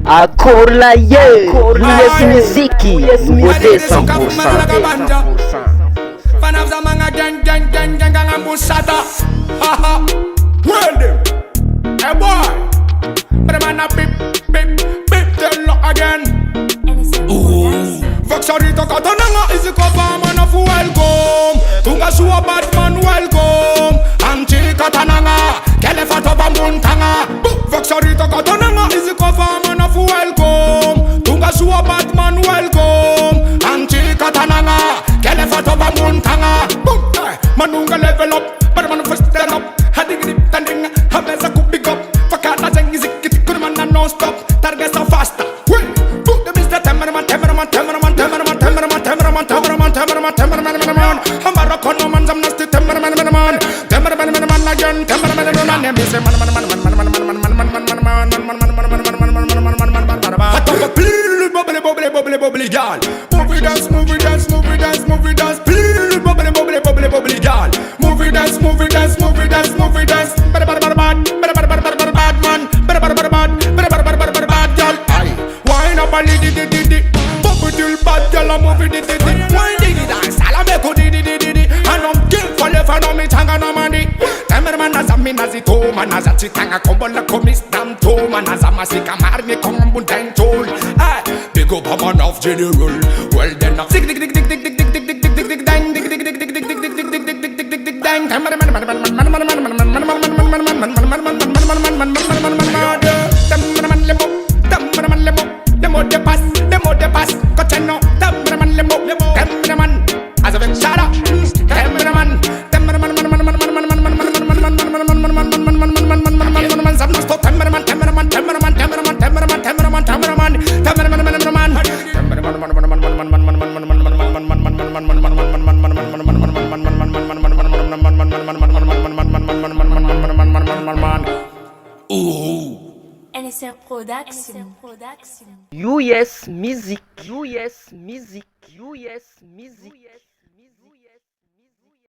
Akorlaye, yes muziki, nouveauté 100%. Fan of the manga gang ambusata. Haha, well them. Hey boy, but man a bip telo again. Ooh, Vexorito katananga is a cover man of welcome. Tunga suwa Batman welcome. Anchi katananga, kelefato bamuntanga. Vexorito katananga is a cover man of welcome. Tunga suwa Batman welcome. Anchi katananga, kelefato bamuntanga. Manunga level up, but man first stand up. Hadig dip tanding, hameza kubig up. Fakata zengi zikiti kurmana non stop. Target so faster. Bubbly girl, movie dance, movie dance, movie dance, movie dance, bubbly girl, movie dance, movie dance, movie dance, movie dance, bad man, bad girl, aye, wine up a di, bubble till bad girl a movie di, wine diggy dance, ala me ko di, and I'm kill for left and I'm tanga no money. Temerman azami nazito, man azachi tanga kombola komis dam to, man azamasi kamarni kombun tentol, aye. Go up man of general. Well then up. Dig dang. US music.